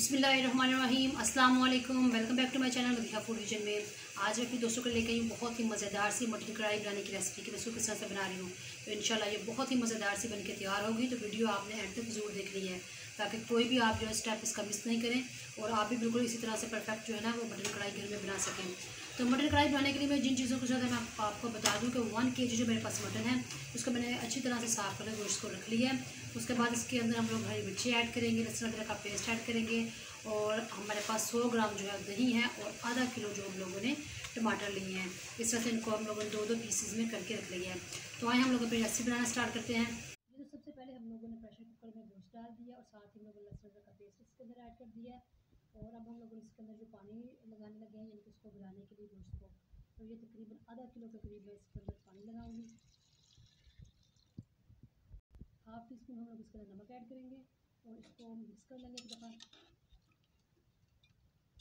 बिस्मिल्लाहिर्रहमानिर्रहीम, अस्सलाम वालेकुम। Welcome back to my channel Madiha food kitchen में। आज मैं अपने दोस्तों को लेकर आई हूँ बहुत ही मज़ेदार सी मटन कढ़ाई बनाने की रेसिपी कि मैं इसको किस तरह से बना रही हूँ। तो इंशाल्लाह ये बहुत ही मज़ेदार सी बनके तैयार होगी। तो वीडियो आपने एंड तक ज़रूर देखनी है ताकि कोई भी आप जो है स्टेप इसका मिस नहीं करें और आप भी बिल्कुल इसी तरह से परफेक्ट जो है ना वो मटन कढ़ाई घर में बना सकें। तो मटन कढ़ाई बनाने के लिए मैं जिन चीज़ों को ज़्यादा मैं आपको बता दूँ कि 1 kg जो मेरे पास मटन है उसको मैंने अच्छी तरह से साफ़ करके गोश्त को रख लिया है। उसके बाद इसके अंदर हम लोग हरी मिर्ची ऐड करेंगे, लहसुन अदरक का पेस्ट ऐड करेंगे और हमारे पास 100 ग्राम जो है दही है और आधा किलो जो हम लोगों ने टमाटर लिए हैं। इस तरह से इनको हम लोगों ने 2-2 पीसेस में करके रख लिया है। तो आए हम लोग अपनी रेसिपी बनाना स्टार्ट करते हैं। तो सबसे पहले हम लोगों ने प्रेशर कुकर में गोश्त डाल दिया और साथ ही हम लोगों ने लहसुन अदरक का पेस्ट इसके अंदर ऐड कर दिया है। और अब हम लोग इसके अंदर जो पानी लगाने लगे हैं यानी कि उसको गलाने के लिए गोश्त को, तो ये तकरीबन आधा किलो के करीब मैं इसके अंदर पानी लगाऊंगी। हाफ टी स्पून हम लोग इसके अंदर नमक ऐड करेंगे और इसको मिक्स कर लेंगे एक दफ़ा।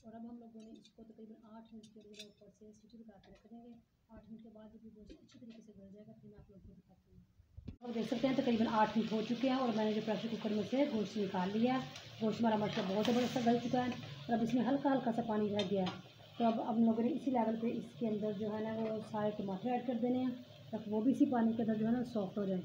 और अब हम लोगों ने इसको तकरीबन 8 मिनट के लिए ऊपर से सीटी लगा कर रख देंगे। 8 मिनट के बाद जब ये गोश्त अच्छी तरीके से गल जाएगा फिर मैं आप लोगों को दिखाती हूँ। और देख सकते हैं तकरीबन 8 मिनट हो चुके हैं और मैंने जो प्रेशर कुकर में से गोश्त निकाल लिया है। गोश्त हमारा मसाला बहुत ज़बरदस्त गल चुका है और अब इसमें हल्का हल्का सा पानी रह गया है। तो अब हम लोगों ने इसी लेवल पे इसके अंदर जो है ना वो सारे टमाटर ऐड कर देने हैं ताकि वो भी इसी पानी के अंदर जो है ना सॉफ्ट हो जाए।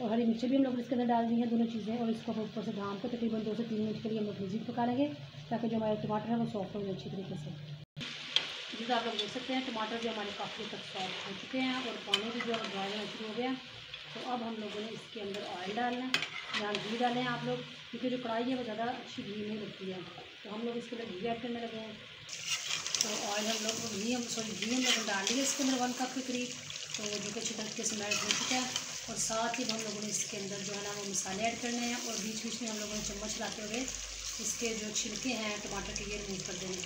और हरी मिर्ची भी हम लोग इसके अंदर डाल दी हैं दोनों चीज़ें और इसको ऊपर से ढाँप कर तकरीबन 2 से 3 मिनट के लिए हम लोग मज़ीद पका लेंगे ताकि जो हमारे टमाटर है वो सॉफ्ट हो जाए अच्छी तरीके से। जिससे आप लोग देख सकते हैं टमाटर जो हमारे काफ़ी तक सॉफ्ट हो चुके हैं और पानी भी जो है बॉयल होना शुरू हो गया। तो अब हम लोगों ने इसके अंदर ऑयल डालना है या घी डालें आप लोग, क्योंकि जो कढ़ाई है वो ज़्यादा अच्छी घी नहीं लगती है। तो हम लोग इसके अंदर घी ऐड करने लगे हैं। तो ऑयल हम लोग घी हम लोग डाल दिए इसके अंदर 1 कप के करीब, तो जो कि अच्छी तरीके से मेल्ट हो चुका है। और साथ ही हम लोगों ने इसके अंदर जो है ना वो मसाले ऐड करने हैं और बीच बीच में हम लोगों ने चम्मच चलाते हुए इसके जो छिलके हैं टमाटर के ये रिमूव कर देंगे।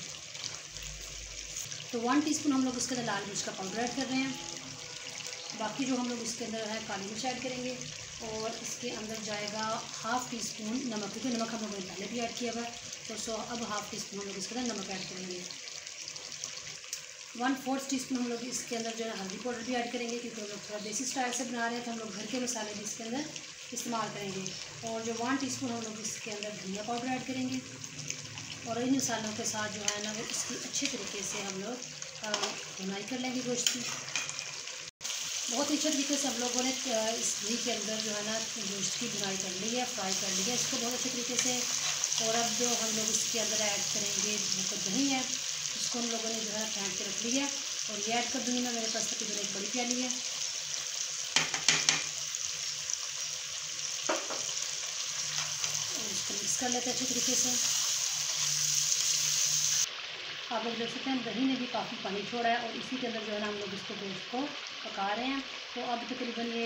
तो 1 टीस्पून हम लोग इसके अंदर लाल मिर्च का पाउडर ऐड कर रहे हैं। बाकी जो हम लोग इसके अंदर है काली मिर्च ऐड करेंगे और इसके अंदर जाएगा हाफ़ टी स्पून नमक, क्योंकि नमक हम लोगों ने पहले भी ऐड किया हुआ है। तो अब हाफ़ टी स्पून हम लोग इसके अंदर नमक ऐड करेंगे। 1/4 टीस्पून हम लोग इसके अंदर जो है हल्दी पाउडर भी ऐड करेंगे, क्योंकि हम लोग थोड़ा देसी स्टाइल से बना रहे हैं तो हम लोग घर के मसाले भी इसके अंदर इस्तेमाल करेंगे। और जो 1 टीस्पून हम लोग इसके अंदर धनिया पाउडर ऐड करेंगे और इन मसालों के साथ जो है ना वो इसकी अच्छे तरीके से हम लोग भुनाई कर लेंगे गोश्त की। बहुत ही अच्छे तरीके से हम लोगों ने इस घी के अंदर जो है ना गोश्त की भुनाई कर ली है, फ्राई कर ली है इसको बहुत अच्छे तरीके से। और अब जो हम लोग इसके अंदर ऐड करेंगे जो दही है उसको हम लोगों ने जो है फेंट के रख लिया है और ये ऐड कर दूँगी मैं। मेरे पास तकरीबन एक बड़ी प्याली है और इसको मिक्स कर लेते हैं अच्छे तरीके से। आप लोग देख सकते हैं दही ने भी काफ़ी पानी छोड़ा है और इसी के अंदर जो है ना हम लोग इसको गोश्त को पका रहे हैं। तो अब तकरीबन ये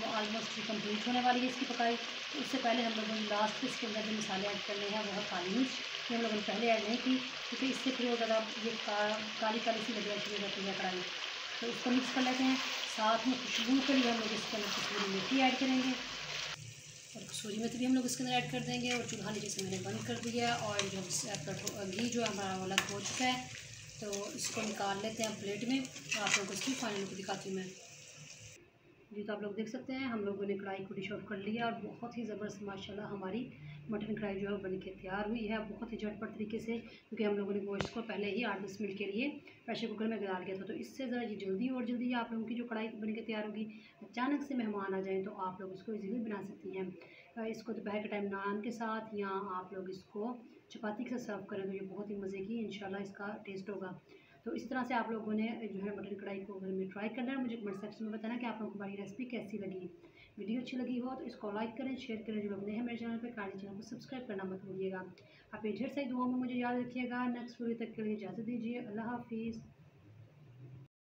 ऑलमोस्ट कंप्लीट होने वाली है इसकी पकाई। तो उससे पहले हम लोगों ने लास्ट इसके अंदर जो मसाले ऐड करने हैं वो है काली मिर्च, ये हम लोगों ने पहले ऐड नहीं की क्योंकि इससे फिर वो ज़्यादा ये काली काली सी लगना शुरू हो जाती है कढ़ाई। तो इसको मिक्स कर लेते हैं। साथ में खुशबू के लिए हम लोग इसके अंदर कसूरी मेथी ऐड करेंगे और कसूरी मेथी भी हम लोग इसके अंदर ऐड कर देंगे। और चूल्हा नीचे से मैंने बंद कर दिया और जो घी जो हमारा अलग हो चुका है तो इसको निकाल लेते हैं प्लेट में। तो आप लोगों को इसकी फाइनल लुक दिखाती हूँ मैं। जी तो आप लोग देख सकते हैं हम लोगों ने कढ़ाई को डिश ऑफ कर लिया और बहुत ही ज़बरदस्त माशाल्लाह हमारी मटन कढ़ाई जो है बन के तैयार हुई है बहुत ही झटपट तरीके से, क्योंकि हम लोगों ने गोश्त को पहले ही 8-10 मिनट के लिए प्रेशर कुकर में गला दिया था। तो इससे ज़रा ये जल्दी और जल्दी आप लोगों की जो कढ़ाई बन के तैयार होगी। अचानक से मेहमान आ जाएँ तो आप लोग इसको ईज़िली बना सकती हैं। इसको दोपहर के टाइम नान के साथ या आप लोग इसको चपाती के साथ सर्व करें तो ये बहुत ही मज़े की इंशाल्लाह इसका टेस्ट होगा। तो इस तरह से आप लोगों ने जो है मटन कढ़ाई को घर में ट्राई करना है। मुझे कमेंट सेक्शन में बताना कि आप लोगों को हमारी रेसिपी कैसी लगी। वीडियो अच्छी लगी हो तो इसको लाइक करें, शेयर करें। जो लोग नए हैं मेरे चैनल पर काइंडली चैनल को सब्सक्राइब करना मत भूलिएगा। आप ये ढेर सारी दुआओं में मुझे याद रखिएगा। नेक्स्ट वीडियो तक के लिए इजाज़त दीजिए। अल्लाह हाफिज़।